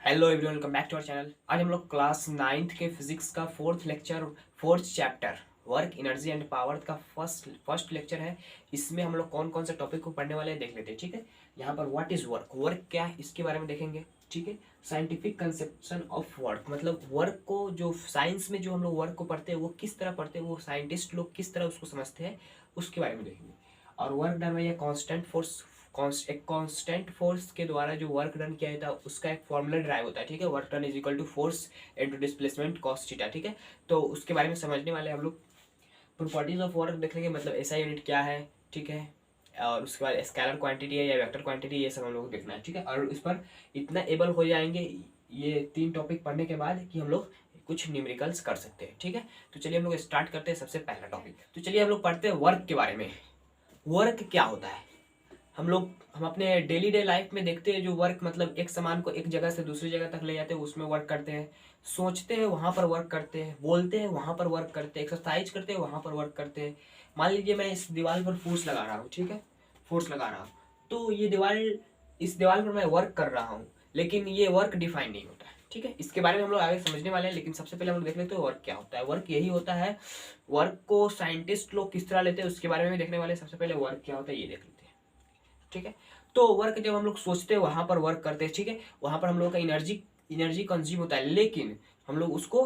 Hello everyone, welcome back to our channel. आज हम लोग क्लास 9th के फिजिक्स का fourth chapter work energy and power का फर्स्ट लेक्चर है। इसमें हम लोग कौन कौन से टॉपिक को पढ़ने वाले हैं देख लेते हैं। ठीक है, यहाँ पर व्हाट इज वर्क, वर्क क्या है इसके बारे में देखेंगे। ठीक है, साइंटिफिक कंसेप्शन ऑफ वर्क, मतलब वर्क को जो साइंस में जो हम लोग वर्क को पढ़ते हैं वो किस तरह पढ़ते हैं, वो साइंटिस्ट लोग किस तरह उसको समझते हैं उसके बारे में देखेंगे। और work done by constant force, एक कांस्टेंट फोर्स के द्वारा जो वर्क डन किया जाता है उसका एक फॉर्मूला ड्राइव होता है। ठीक है, work done is equal to force into displacement cos theta. ठीक है, तो उसके बारे में समझने वाले हम लोग। प्रॉपर्टीज ऑफ वर्क देख लेंगे, मतलब ऐसा यूनिट क्या है। ठीक है, और उसके बाद स्केलर क्वांटिटी है या वेक्टर क्वांटिटी, ये सब हम लोग को देखना है। ठीक है, और इस पर इतना एबल हो जाएंगे ये 3 टॉपिक पढ़ने के बाद कि हम लोग कुछ न्यूमेरिकल्स कर सकते हैं। ठीक है, तो चलिए हम लोग स्टार्ट करते हैं सबसे पहला टॉपिक। तो चलिए हम लोग पढ़ते हैं वर्क के बारे में। वर्क क्या होता है, हम अपने डेली डे लाइफ में देखते हैं। जो वर्क मतलब एक सामान को एक जगह से दूसरी जगह तक ले जाते हैं, उसमें वर्क करते हैं। सोचते हैं वहां पर वर्क करते हैं, बोलते हैं वहां पर वर्क करते हैं, एक्सरसाइज करते हैं वहां पर वर्क करते हैं। मान लीजिए मैं इस दीवार पर फोर्स लगा रहा हूँ। ठीक है, फोर्स लगा रहा हूँ तो ये दीवार, इस दीवार पर मैं वर्क कर रहा हूँ, लेकिन ये वर्क डिफाइन नहीं होता है। ठीक है, इसके बारे में हम लोग आगे समझने वाले हैं, लेकिन सबसे पहले हम लोग देख लेते हैं वर्क क्या होता है। वर्क यही होता है। वर्क को साइंटिस्ट लोग किस तरह लेते हैं उसके बारे में भी देखने वाले हैं। सबसे पहले वर्क क्या होता है ये देख लेते हैं। ठीक है, तो वर्क जब हम लोग सोचते हैं वहां पर वर्क करते हैं। ठीक है, वहां पर हम लोग का एनर्जी कंज्यूम होता है, लेकिन हम लोग उसको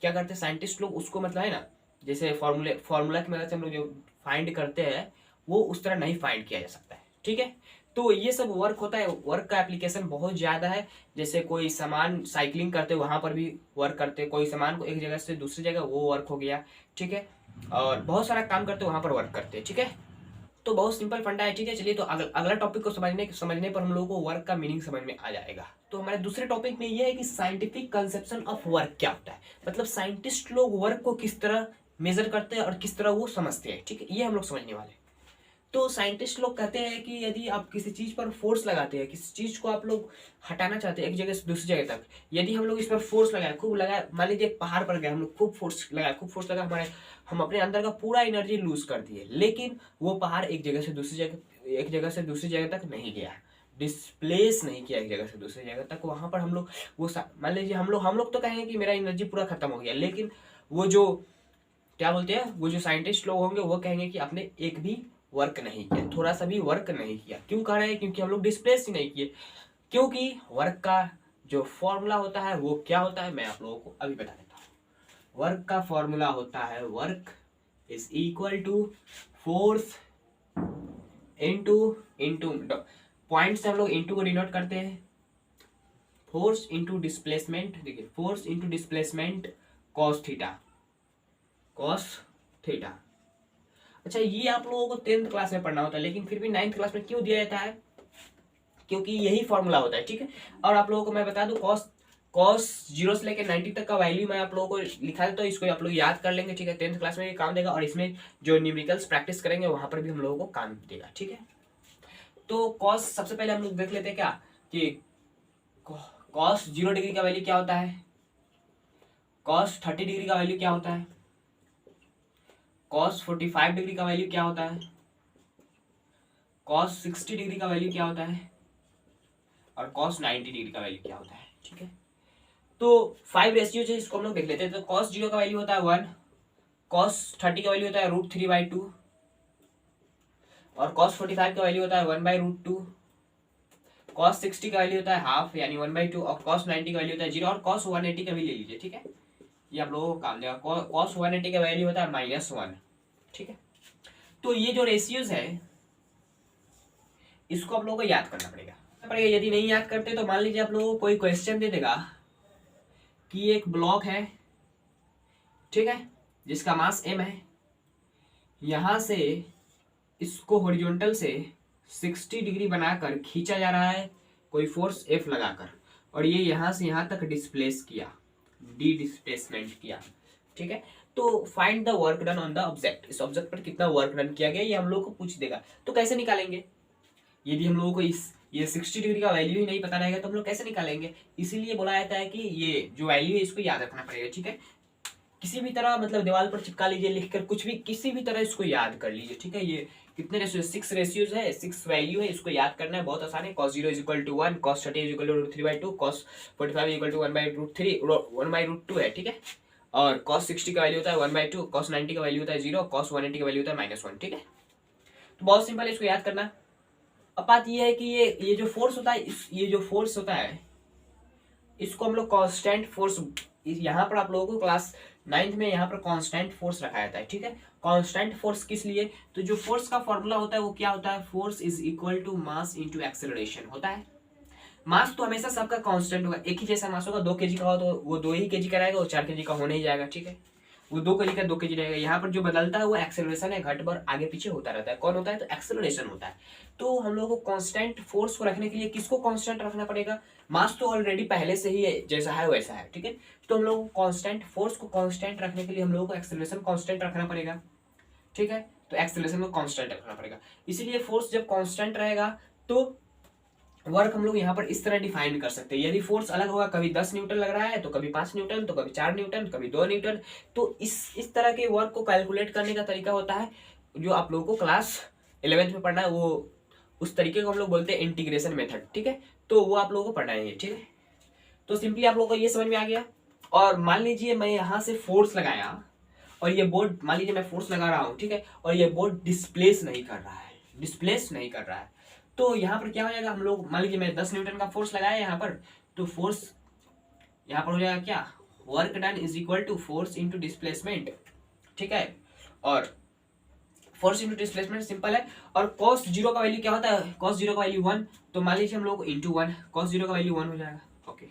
क्या करते हैं, साइंटिस्ट लोग उसको मतलब है ना, जैसे फॉर्मूला की मदद से हम लोग जो फाइंड करते हैं वो उस तरह नहीं फाइंड किया जा सकता है। ठीक है, तो ये सब वर्क होता है। वर्क का एप्लीकेशन बहुत ज्यादा है। जैसे कोई सामान साइकिलिंग करते वहां पर भी वर्क करते, कोई सामान को एक जगह से दूसरी जगह, वो वर्क हो गया। ठीक है, और बहुत सारा काम करते वहां पर वर्क करते हैं। ठीक है, तो बहुत सिंपल फंडा है। ठीक है, चलिए तो अगला टॉपिक को समझने पर हम लोगों को वर्क का मीनिंग समझ में आ जाएगा। तो हमारे दूसरे टॉपिक में ये है कि साइंटिफिक कंसेप्शन ऑफ वर्क क्या होता है, मतलब साइंटिस्ट लोग वर्क को किस तरह मेजर करते हैं और किस तरह वो समझते हैं। ठीक है, ये हम लोग समझने वाले हैं। तो साइंटिस्ट लोग कहते हैं कि यदि आप किसी चीज पर फोर्स लगाते हैं, किसी चीज को आप लोग हटाना चाहते हैं एक जगह से दूसरी जगह तक, यदि हम लोग इस पर फोर्स लगाए, खूब लगाए, मान लीजिए एक पहाड़ पर गए, हम लोग खूब फोर्स लगा, हमारे हम अपने अंदर का पूरा एनर्जी लूज कर दिए, लेकिन वो पहाड़ एक जगह से दूसरी जगह तक नहीं गया, डिस्प्लेस नहीं किया एक जगह से दूसरी जगह तक। वहां पर हम लोग मान लीजिए हम लोग तो कहेंगे कि मेरा एनर्जी पूरा खत्म हो गया, लेकिन वो जो क्या बोलते हैं, वो जो साइंटिस्ट लोग होंगे वो कहेंगे कि आपने एक भी वर्क नहीं किया, थोड़ा सा भी वर्क नहीं किया। क्यों कह रहे हैं, क्योंकि हम लोग डिस्प्लेस ही नहीं किए। क्योंकि वर्क का जो फॉर्मूला होता है वो क्या होता है, मैं आप लोगों को अभी बता देता हूँ। वर्क का फॉर्मूला होता है, work is equal to force into into point से हम लोग इंटू को डिनोट करते हैं। फोर्स इंटू डिस्प्लेसमेंट, देखिए force into displacement cos theta, cos theta. अच्छा, ये आप लोगों को 10th क्लास में पढ़ना होता है, लेकिन फिर भी 9th क्लास में क्यों दिया जाता है, क्योंकि यही फॉर्मूला होता है। ठीक है, और आप लोगों को मैं बता दूं, कॉस कॉस 0 से लेकर 90 तक का वैल्यू मैं आप लोगों को लिखा देता हूँ, इसको आप लोग याद कर लेंगे। ठीक है, 10th क्लास में भी काम देगा, और इसमें जो न्यूमेरिकल्स प्रैक्टिस करेंगे वहां पर भी हम लोगों को काम देगा। ठीक है, तो कॉस सबसे पहले हम लोग देख लेते हैं क्या, कि कॉस 0 डिग्री का वैल्यू क्या होता है, कॉस 30 डिग्री का वैल्यू क्या होता है, कॉस 45 डिग्री का वैल्यू क्या होता है, कॉस 60 डिग्री का वैल्यू क्या होता है, और कॉस 90 डिग्री का वैल्यू क्या होता है। ठीक है, तो 5 रेशियो है, इसको हम लोग देख लेते हैं। तो कॉस 0 का वैल्यू होता है 1, कॉस 30 का वैल्यू होता है √3/2, और कॉस 45 का वैल्यू होता है 1/√2, कॉस 60 का वैल्यू होता है हाफ यानी 1/2, और कॉस 90 का वैल्यू होता है 0, और कॉस 180 का भी ले लीजिए। ठीक है, ये आप लोगों को काम देगा। कॉस 180 का वैल्यू होता है -1। ठीक है, तो ये जो रेशियोज है इसको आप लोगों को याद करना पड़ेगा। यदि नहीं याद करते तो मान लीजिए आप लोगों को कोई क्वेश्चन दे देगा कि एक ब्लॉक है, ठीक है, जिसका मास m है, यहां से इसको हॉरिजॉन्टल से 60 डिग्री बनाकर खींचा जा रहा है कोई फोर्स F लगाकर, और ये यहां से यहां तक डिस्प्लेस किया, डी डिस्प्लेसमेंट किया। ठीक है, तो find the work done on the object, इस ऑब्जेक्ट पर कितना वर्क डन किया गया ये हम लोग को पूछ देगा। तो कैसे निकालेंगे, यदि हम लोगों को ये 60 डिग्री का वैल्यू ही नहीं पता रहेगा तो हम लोग कैसे निकालेंगे। इसीलिए बोला जाता है कि ये जो वैल्यू है इसको याद रखना पड़ेगा। ठीक है, किसी भी तरह मतलब दीवार पर चिपका लीजिए लिखकर, कुछ भी किसी भी तरह इसको याद कर लीजिए। ठीक है, ये कितने रेशियो, 6 रेशियोज है, 6 वैल्यू है, इसको याद करना है, बहुत आसान है। cos 0 is equal to 1, cos 30 is equal to √3/2, cos 45 is equal to 1/√3 1/√2 है, ठीक है। और cos 60 का वैल्यू होता है 1/2, cos 90 का वैल्यू होता है 0, cos 180 का वैल्यू होता है -1, ठीक है। तो बहुत सिंपल है, इसको याद करना। अब बात ये है कि ये जो फोर्स होता है, ये जो फोर्स होता है इसको हम लोग कांस्टेंट फोर्स, यहाँ पर आप लोगों को क्लास 9th में यहाँ पर कांस्टेंट फोर्स रखा जाता है, ठीक है। कांस्टेंट फोर्स किस लिए, तो जो फोर्स का फॉर्मूला होता है वो क्या होता है, force is equal to mass into acceleration होता है। मास तो हमेशा सबका कांस्टेंट होगा, एक ही जैसा मास होगा, 2 kg का हो तो वो 2 ही kg का रहेगा, वो 4 kg का होने ही जाएगा, ठीक है। वो 2 kg का 2 kg रहेगा। यहाँ पर जो बदलता है वो एक्सेलरेशन है, घट बढ़ आगे पीछे होता रहता है। कौन होता है, तो एक्सेलरेशन होता है। तो हम लोगों को कांस्टेंट फोर्स को रखने के लिए किसको कांस्टेंट रखना पड़ेगा, मास तो ऑलरेडी पहले से ही है, जैसा है वैसा है, ठीक है। तो हम लोग को कांस्टेंट फोर्स को कांस्टेंट रखने के लिए हम लोगों को एक्सेलरेशन कांस्टेंट रखना पड़ेगा, ठीक है। तो एक्सेलरेशन को कांस्टेंट रखना पड़ेगा, इसीलिए फोर्स जब कांस्टेंट रहेगा तो वर्क हम लोग यहाँ पर इस तरह डिफाइन कर सकते हैं। यदि फोर्स अलग होगा, कभी 10 न्यूटन लग रहा है तो कभी 5 न्यूटन, तो कभी 4 न्यूटन, कभी 2 न्यूटन, तो इस तरह के वर्क को कैलकुलेट करने का तरीका होता है जो आप लोगों को क्लास 11th में पढ़ना है, वो उस तरीके को हम लोग बोलते हैं इंटीग्रेशन मेथड, ठीक है। तो वो आप लोगों को पढ़ना है, ठीक है। तो सिंपली आप लोगों को ये समझ में आ गया। और मान लीजिए मैं यहाँ से फोर्स लगाया और ये बोर्ड, मान लीजिए मैं फोर्स लगा रहा हूँ, ठीक है, और ये बोर्ड डिस्प्लेस नहीं कर रहा है, डिस्प्लेस नहीं कर रहा है, तो यहाँ पर क्या हो जाएगा, हम लोग मान लीजिए मैं 10 न्यूटन का फोर्स लगाया यहाँ पर, तो फोर्स यहाँ पर हो जाएगा क्या, work done is equal to force into displacement, ठीक है। और फोर्स इंटू डिस्प्लेसमेंट सिंपल है। और cos 0 का वैल्यू क्या होता है, cos 0 का वैल्यू 1, तो मान लीजिए हम लोग इंटू 1, cos 0 का वैल्यू 1 हो जाएगा, ओके।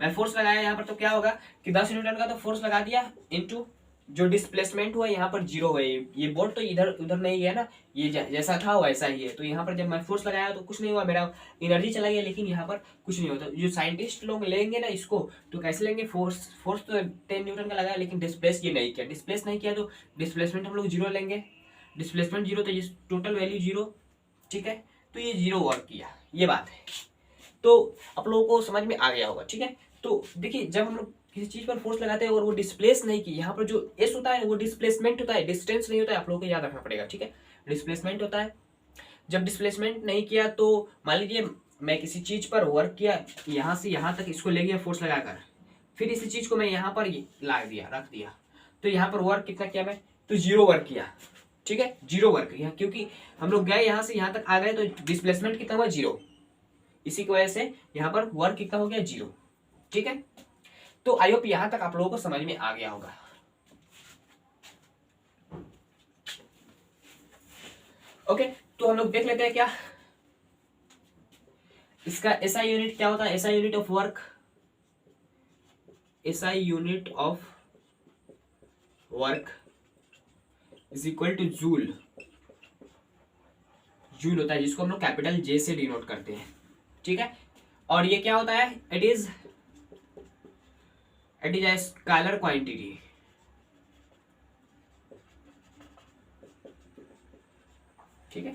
मैं फोर्स लगाया यहाँ पर तो क्या होगा कि 10 न्यूटन का तो फोर्स लगा दिया, इंटू जो डिस्प्लेसमेंट हुआ यहाँ पर 0 है, ये बोर्ड तो इधर उधर नहीं है ना, ये जैसा था वैसा ही है। तो यहाँ पर जब मैं फोर्स लगाया तो कुछ नहीं हुआ, मेरा एनर्जी चला गया, लेकिन यहाँ पर कुछ नहीं होता। जो साइंटिस्ट लोग लेंगे ना इसको, तो कैसे लेंगे, फोर्स तो 10 न्यूटन का लगाया, लेकिन डिस्प्लेस ये नहीं किया, डिस्प्लेस नहीं किया तो डिस्प्लेसमेंट हम लोग 0 लेंगे, डिस्प्लेसमेंट 0 तो ये टोटल वैल्यू 0, ठीक है। तो ये 0 वर्क किया, ये बात है। तो आप लोगों को समझ में आ गया होगा, ठीक है। तो देखिए जब हम लोग किसी चीज पर फोर्स लगाते हैं और वो डिस्प्लेस नहीं की, यहाँ पर जो एस होता है वो डिस्प्लेसमेंट होता है, डिस्टेंस नहीं होता है, आप लोगों को याद रखना पड़ेगा, ठीक है। डिस्प्लेसमेंट होता है। जब डिस्प्लेसमेंट नहीं किया तो मान लीजिए मैं किसी चीज पर वर्क किया, यहाँ से यहाँ तक इसको ले गया फोर्स लगाकर, फिर इसी चीज को मैं यहाँ पर ला दिया, रख दिया, तो यहाँ पर वर्क कितना किया मैं, तो 0 वर्क किया, ठीक है। 0 वर्क किया क्योंकि हम लोग गए यहाँ से यहाँ तक आ गए, तो डिस्प्लेसमेंट कितना हुआ, 0। इसी की वजह से यहाँ पर वर्क कितना हो गया, 0, ठीक है। तो आई होप यहां तक आप लोगों को समझ में आ गया होगा। ओके, तो हम लोग देख लेते हैं क्या इसका एसआई यूनिट क्या होता है। SI unit of work, SI unit of work is equal two joule. Joule होता है जिसको हम लोग कैपिटल जे से डिनोट करते हैं, ठीक है। और ये क्या होता है, it is a scalar quantity, ठीक है।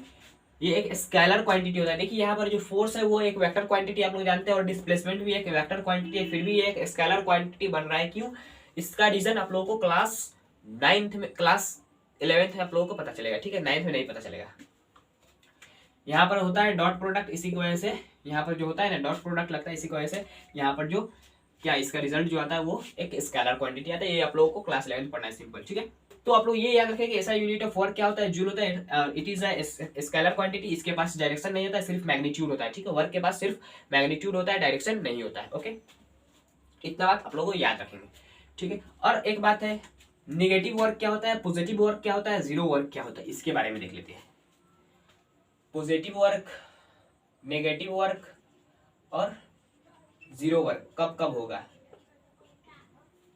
ये एक स्केलर क्वांटिटी होता है। देखिए यहाँ पर जो फोर्स है वो एक वेक्टर क्वांटिटी आप लोग जानते हैं, और डिस्प्लेसमेंट भी एक वेक्टर क्वांटिटी है, फिर भी ये एक स्केलर क्वांटिटी बन रहा है। क्यों, इसका रीजन आप लोगों को क्लास 9th में, क्लास 11th में आप लोगों को पता चलेगा, ठीक है। 9th में नहीं पता चलेगा। यहाँ पर होता है डॉट प्रोडक्ट, इसी की वजह से यहाँ पर जो होता है ना डॉट प्रोडक्ट लगता है, इसी की वजह से यहाँ पर जो क्या इसका रिजल्ट जो आता है वो एक स्केलर क्वांटिटी आता है। ये आप लोगों को क्लास 11th पढ़ना है, सिंपल, ठीक है। तो आप लोग ये याद रखें कि ऐसा यूनिट ऑफ वर्क क्या होता है, जूल होता है। It is a scalar quantity. इसके पास डायरेक्शन नहीं होता है, सिर्फ मैग्नीट्यूड होता है, ठीक है। वर्क के पास सिर्फ मैग्नीट्यूड होता है, डायरेक्शन नहीं होता है, ओके। इतना बात आप लोगों को याद रखेंगे, ठीक है। और एक बात है, निगेटिव वर्क क्या होता है, पॉजिटिव वर्क क्या होता है, जीरो वर्क क्या होता है, इसके बारे में देख लेते हैं। पॉजिटिव वर्क, नेगेटिव वर्क और जीरो वर्क कब कब होगा,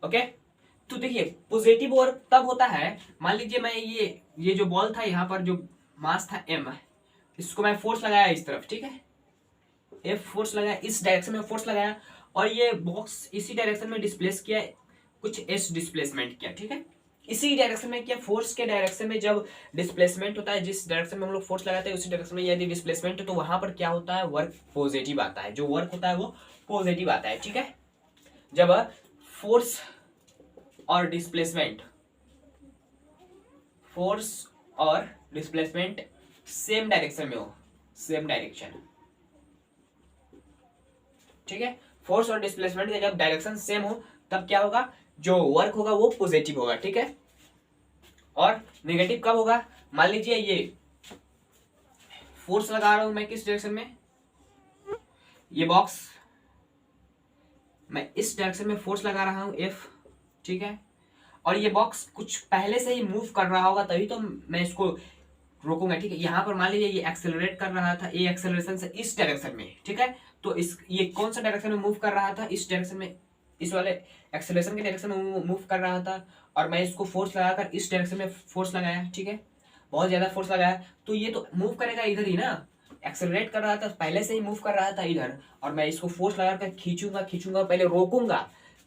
ओके। तो देखिए पॉजिटिव वर्क तब होता है, मान लीजिए मैं ये जो बॉल था, यहाँ पर जो मास था m, इसको मैं फोर्स लगाया इस तरफ, ठीक है। F फोर्स लगाया, इस डायरेक्शन में फोर्स लगाया, और ये बॉक्स इसी डायरेक्शन में डिस्प्लेस किया, कुछ s डिस्प्लेसमेंट किया, ठीक है। इसी डायरेक्शन में किया। फोर्स के डायरेक्शन में जब डिस्प्लेसमेंट होता है, जिस डायरेक्शन में हम लोग फोर्स लगाते हैं उसी डायरेक्शन में यदि डिस्प्लेसमेंट हो, तो वहां पर क्या होता है, वर्क पॉजिटिव आता है। जो वर्क होता है वो पॉजिटिव आता है, ठीक है। जब फोर्स और डिस्प्लेसमेंट, फोर्स और डिस्प्लेसमेंट सेम डायरेक्शन में हो, सेम डायरेक्शन, ठीक है। फोर्स और डिस्प्लेसमेंट का जब डायरेक्शन सेम हो तब क्या होगा, जो वर्क होगा वो पॉजिटिव होगा, ठीक है। और नेगेटिव कब होगा, मान लीजिए ये फोर्स लगा रहा हूं मैं किस डायरेक्शन में, ये बॉक्स मैं इस डायरेक्शन में फोर्स लगा रहा हूं F, ठीक है। और ये बॉक्स कुछ पहले से ही मूव कर रहा होगा तभी तो मैं इसको रोकूंगा, ठीक है। यहाँ पर मान लीजिए ये एक्सेलरेट कर रहा था, ये एक्सेलरेशन से इस डायरेक्शन में, ठीक है। तो इस ये कौन सा डायरेक्शन में मूव कर रहा था, इस डायरेक्शन में, इस वाले एक्सेलरेशन के डायरेक्शन में मूव कर रहा था। और मैं इसको फोर्स लगाकर इस डायरेक्शन में फोर्स लगाया, ठीक है, बहुत ज्यादा फोर्स लगाया, तो ये तो मूव करेगा इधर ही ना, एक्सेलरेट कर रहा था पहले से ही मूव कर रहा था इधर, और मैं इसको फोर्स लगाकर खींचूंगा खींचूंगा, पहले रोकूंगा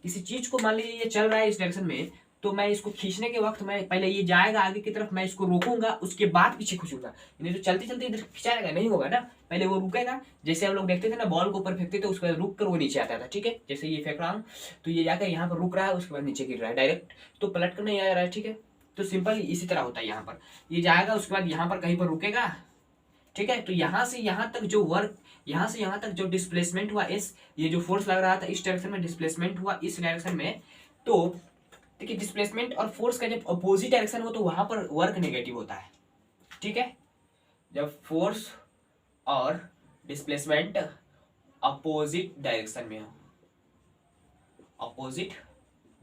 किसी चीज को। मान लीजिए ये चल रहा है इस डायरेक्शन में, तो मैं इसको खींचने के वक्त मैं पहले ये जाएगा आगे की तरफ, मैं इसको रोकूंगा, उसके बाद पीछे खींचूंगा। नहीं तो चलते चलते इधर खिंचाएगा, नहीं होगा ना, पहले वो रुकेगा। जैसे हम लोग देखते थे ना, बॉल को ऊपर फेंकते थे, उसके बाद रुक कर वो नीचे आता था, ठीक है। जैसे ये फेंक रहा हूँ तो ये जाकर यहाँ पर रुक रहा है, उसके बाद नीचे गिर रहा है डायरेक्ट, तो पलट कर नहीं आ रहा है, ठीक है। तो सिंपल इसी तरह होता है, यहाँ पर ये जाएगा, उसके बाद यहाँ पर कहीं पर रुकेगा, ठीक है। तो यहाँ से यहाँ तक जो वर्क, यहाँ से यहाँ तक जो डिस्प्लेसमेंट हुआ इस, ये जो फोर्स लग रहा था इस डायरेक्शन में, डिस्प्लेसमेंट हुआ इस डायरेक्शन में, तो देखिए डिस्प्लेसमेंट और फोर्स का जब अपोजिट डायरेक्शन हो तो वहां पर वर्क नेगेटिव होता है, ठीक है। जब फोर्स और डिस्प्लेसमेंट अपोजिट डायरेक्शन में हो, अपोजिट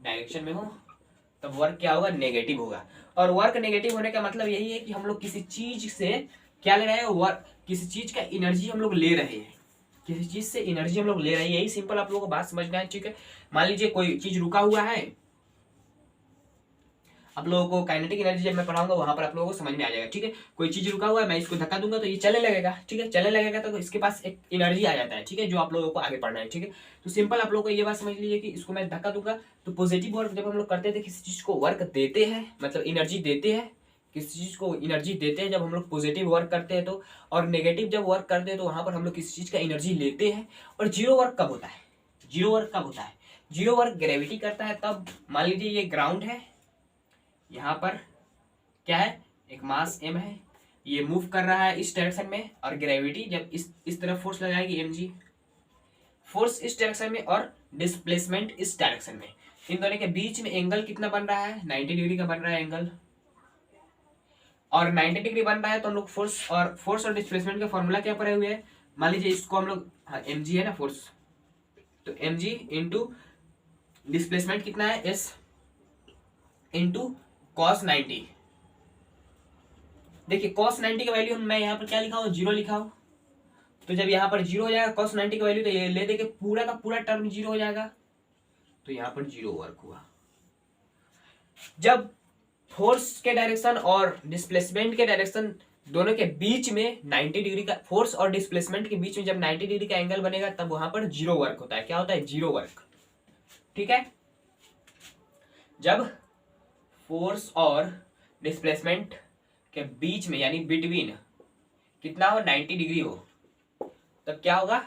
डायरेक्शन में हो, तब वर्क क्या होगा, नेगेटिव होगा। और वर्क नेगेटिव होने का मतलब यही है कि हम लोग किसी चीज से क्या ले रहे हैं, वर्क, किसी चीज का एनर्जी हम लोग ले रहे हैं, किसी चीज से एनर्जी हम लोग ले रहे हैं, यही सिंपल आप लोगों को बात समझना है, ठीक है। मान लीजिए कोई चीज रुका हुआ है, आप लोगों को काइनेटिक एनर्जी जब मैं पढ़ाऊंगा वहां पर आप लोगों को समझ में आ जाएगा, ठीक है। कोई चीज रुका हुआ है, मैं इसको धक्का दूंगा तो ये चलने लगेगा, ठीक है, चलने लगेगा तो इसके पास एक एनर्जी आ जाता है, ठीक है, जो आप लोगों को आगे पढ़ना है, ठीक है। तो सिंपल आप लोगों को ये बात समझ लीजिए कि इसको मैं धक्का दूंगा तो पॉजिटिव वर्क जब हम लोग करते थे, किसी चीज को वर्क देते हैं, मतलब एनर्जी देते हैं, किसी चीज को एनर्जी देते हैं जब हम लोग पॉजिटिव वर्क करते हैं तो, और नेगेटिव जब वर्क करते हैं तो वहां पर हम लोग किसी चीज का एनर्जी लेते हैं। और जीरो वर्क कब होता है, जीरो वर्क कब होता है, जीरो वर्क ग्रेविटी करता है तब। मान लीजिए ये ग्राउंड है, यहाँ पर क्या है, एक मास m है, ये मूव कर रहा है इस डायरेक्शन में, और ग्रेविटी जब इस तरफ फोर्स लगाएगी mg, फोर्स इस डायरेक्शन में और डिस्प्लेसमेंट इस डायरेक्शन में, इन दोनों के बीच में एंगल कितना बन रहा है, 90 डिग्री का बन रहा है एंगल। और 90 डिग्री बन रहा है तो हम लोग फोर्स और डिस्प्लेसमेंट का फॉर्मूला क्या पढ़े हुए हैं, मान लीजिए इसको हम लोग, हाँ mg है ना फोर्स, तो mg इंटू डिस्प्लेसमेंट कितना है, s इंटू cos 90। देखिए cos 90 का वैल्यू मैं यहाँ पर क्या लिखा हूँ, जीरो लिखा हूँ, तो जब यहाँ पर जीरो हो जाएगा cos 90 का वैल्यू, तो ये ले दे के पूरा का पूरा टर्म जीरो हो जाएगा, तो यहाँ पर जीरो वर्क हुआ। जब फोर्स के डायरेक्शन और डिस्प्लेसमेंट के डायरेक्शन दोनों के बीच में 90 डिग्री का, फोर्स और डिस्प्लेसमेंट के बीच में जब 90 डिग्री का एंगल बनेगा तब वहां पर जीरो वर्क होता है। क्या होता है, जीरो वर्क, ठीक है। जब फोर्स और डिस्प्लेसमेंट के बीच में यानी बिटवीन कितना हो, 90 डिग्री हो, तब क्या होगा,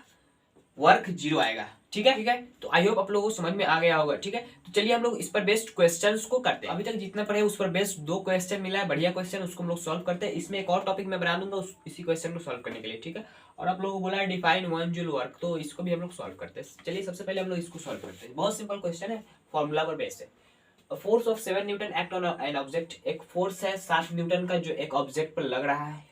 वर्क जीरो आएगा, ठीक है, ठीक है। तो आई होप आप लोगों को समझ में आ गया होगा, ठीक है। तो चलिए हम लोग इस पर बेस्ड क्वेश्चंस को करते हैं। अभी तक जितना पढ़े उस पर बेस्ड 2 क्वेश्चन मिला है, बढ़िया क्वेश्चन, उसको हम लोग सॉल्व करते हैं। इसमें एक और टॉपिक मैं बना दूंगा इसी क्वेश्चन को सॉल्व करने के लिए, ठीक है। और आप लोगों को बोला है डिफाइन वन जूल वर्क, तो इसको भी हम लोग सॉल्व करते हैं। चलिए सबसे पहले हम लोग इसको सॉल्व करते हैं। बहुत सिंपल क्वेश्चन है, फॉर्मूला पर बेस्ड है। Force of 7 Newton act on an object, एक फोर्स है 7 न्यूटन का जो एक ऑब्जेक्ट पर लग रहा है।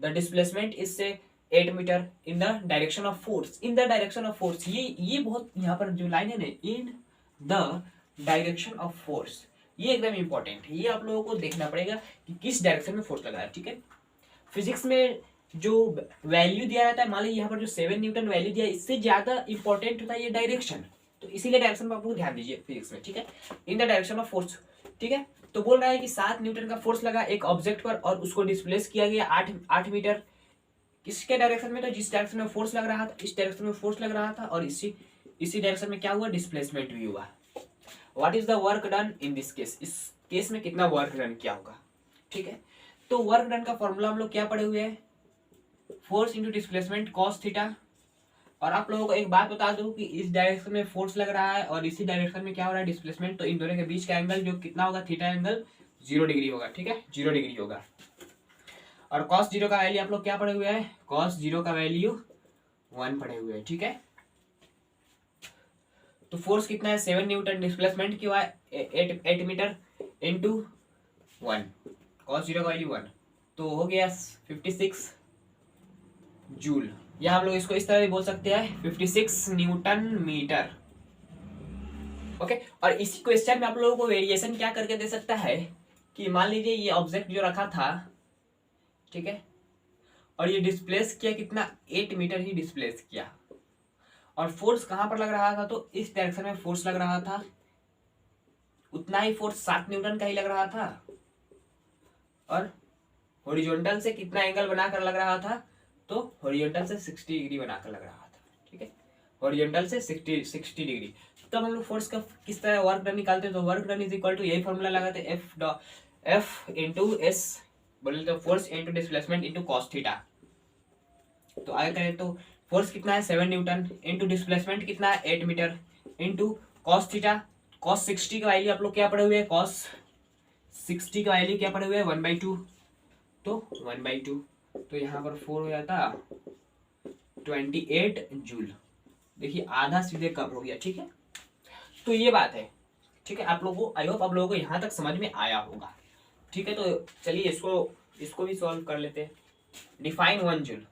The displacement is say 8 metre in the direction of force, in the direction of force, ये बहुत यहाँ पर जो लाइन है ना, in the direction of force, ये एकदम इंपॉर्टेंट है। ये आप लोगों को देखना पड़ेगा कि किस डायरेक्शन में फोर्स लगा है, ठीक है। फिजिक्स में जो वैल्यू दिया रहता है, मान लीजिए यहाँ पर जो 7 न्यूटन वैल्यू दिया है, इससे ज्यादा इंपॉर्टेंट होता है ये डायरेक्शन, तो इसीलिए डायरेक्शन पर आप लोग ध्यान दीजिए फिजिक्स में, ठीक है। इन द डायरेक्शन ऑफ फोर्स, ठीक है। तो बोल रहा है कि 7 न्यूटन का फोर्स लगा एक ऑब्जेक्ट पर और उसको डिस्प्लेस किया गया 8 मीटर, किसके डायरेक्शन में, तो जिस डायरेक्शन में फोर्स लग रहा था, इस डायरेक्शन में फोर्स लग रहा था, और इसी डायरेक्शन में क्या हुआ, डिस्प्लेसमेंट भी हुआ। What is the work done in this case, इस केस में कितना वर्क डन किया होगा, ठीक है। तो वर्क डन का फॉर्मूला हम लोग क्या पढ़े हुए हैं, force into displacement cos theta. और आप लोगों को एक बात बता दूं कि इस डायरेक्शन में फोर्स लग रहा है और इसी डायरेक्शन में क्या हो रहा है, डिस्प्लेसमेंट, तो इन दोनों के बीच का एंगल जो कितना होगा, थीटा एंगल 0 डिग्री होगा, ठीक है, 0 डिग्री होगा। और कॉस जीरो का वैल्यू आप लोग क्या पढ़े हुए हैं, कॉस जीरो का वैल्यू 1 पढ़े हुए हैं, ठीक है। तो फोर्स कितना है 7 न्यूटन, डिस्प्लेसमेंट क्या है 8 मीटर इंटू 1, कॉस जीरो का वैल्यू 1, तो हो गया 56 जूल, या हम लोग इसको इस तरह भी बोल सकते हैं 56 न्यूटन मीटर। ओके, और इसी क्वेश्चन में आप लोगों को वेरिएशन क्या करके दे सकता है कि मान लीजिए ये ऑब्जेक्ट जो रखा था, ठीक है, और ये डिस्प्लेस किया कितना 8 मीटर ही डिस्प्लेस किया, और फोर्स कहां पर लग रहा था, तो इस डायरेक्शन में फोर्स लग रहा था, उतना ही फोर्स 7 न्यूटन का ही लग रहा था, और हॉरिजॉन्टल से कितना एंगल बनाकर लग रहा था, तो हॉरिजॉन्टल से 60 डिग्री बनाकर लग रहा था, ठीक है, हॉरिजॉन्टल से 60 डिग्री। तब हम लोग फोर्स का किस तरह वर्क डन निकालते हैं, तो work done is equal to यही फॉर्मूला लगाते हैं एफ इंटू एस, बोले तो force into displacement into cos theta. तो आगे करें तो फोर्स कितना है 7 न्यूटन इंटू डिस्प्लेसमेंट कितना है 8 metre into cos theta, cos 60 का वैल्यू आप लोग क्या पढ़े हुए हैं, कॉस 60 का वैल्यू क्या पढ़े हुए हैं 1/2, तो 1/2, तो यहाँ पर 4 हो जाता 28 जूल। देखिए आधा सीधे कम हो गया, ठीक है। तो ये बात है, ठीक है, आप लोगों को आई होप आप लोगों को यहाँ तक समझ में आया होगा, ठीक है। तो चलिए इसको भी सॉल्व कर लेते हैं। डिफाइन 1 जूल,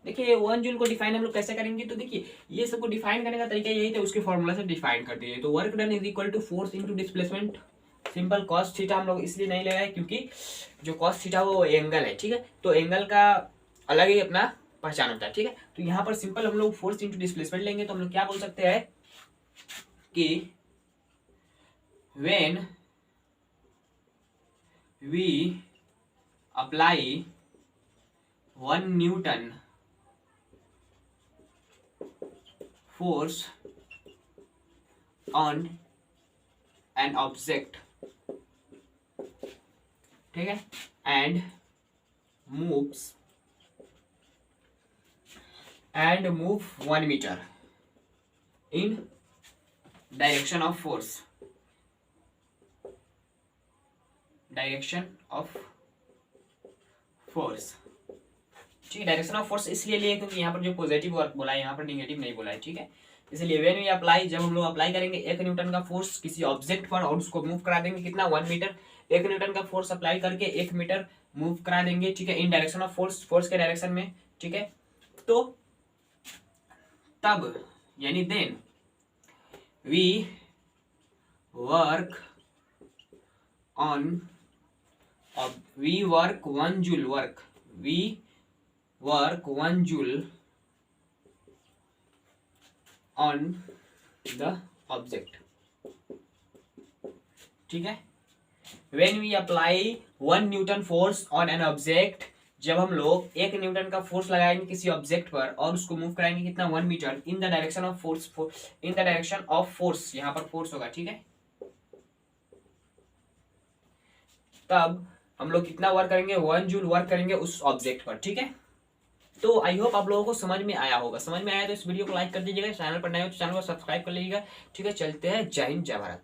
देखिए 1 जूल को डिफाइन हम लोग कैसे करेंगे, तो देखिए ये सबको डिफाइन करने का तरीका यही था, उसके फॉर्मूला से डिफाइन कर दिए। तो work done is equal to force into displacement, simple cos theta हम लोग इसलिए नहीं ले रहे हैं क्योंकि जो कॉस थीटा वो एंगल है, ठीक है, तो एंगल का अलग ही अपना पहचान होता है, ठीक है। तो यहाँ पर सिंपल हम लोग फोर्स इंटू डिस्प्लेसमेंट लेंगे, तो हम लोग क्या बोल सकते हैं कि when we apply 1 Newton force on an object, ठीक है, and move 1 meter in direction of force, ठीक है। डायरेक्शन ऑफ फोर्स इसलिए लिए क्योंकि यहाँ पर जो पॉजिटिव वर्क बोला है, यहाँ पर निगेटिव नहीं बोला है, ठीक है। इसलिए व्हेन वी अप्लाई, जब हम लोग अप्लाई करेंगे 1 न्यूटन का फोर्स किसी ऑब्जेक्ट पर और उसको मूव करा देंगे कितना 1 मीटर, 1 न्यूटन का फोर्स अप्लाई करके 1 मीटर मूव करा देंगे, ठीक है, इन डायरेक्शन ऑफ फोर्स के डायरेक्शन में, ठीक है। तो तब यानी then we work 1 joule on the object, ठीक है। when we apply 1 Newton force on an object, जब हम लोग 1 न्यूटन का फोर्स लगाएंगे किसी ऑब्जेक्ट पर और उसको मूव कराएंगे कितना 1 metre in the direction of force, यहाँ पर फोर्स होगा, ठीक है। तब हम लोग कितना वर्क करेंगे 1 जूल वर्क करेंगे उस ऑब्जेक्ट पर, ठीक है। तो आई होप आप लोगों को समझ में आया होगा, समझ में आया तो इस वीडियो को लाइक कर दीजिएगा, चैनल पर नए हो तो चैनल को सब्सक्राइब कर लीजिएगा, ठीक है। चलते हैं, जय हिंद जय भारत।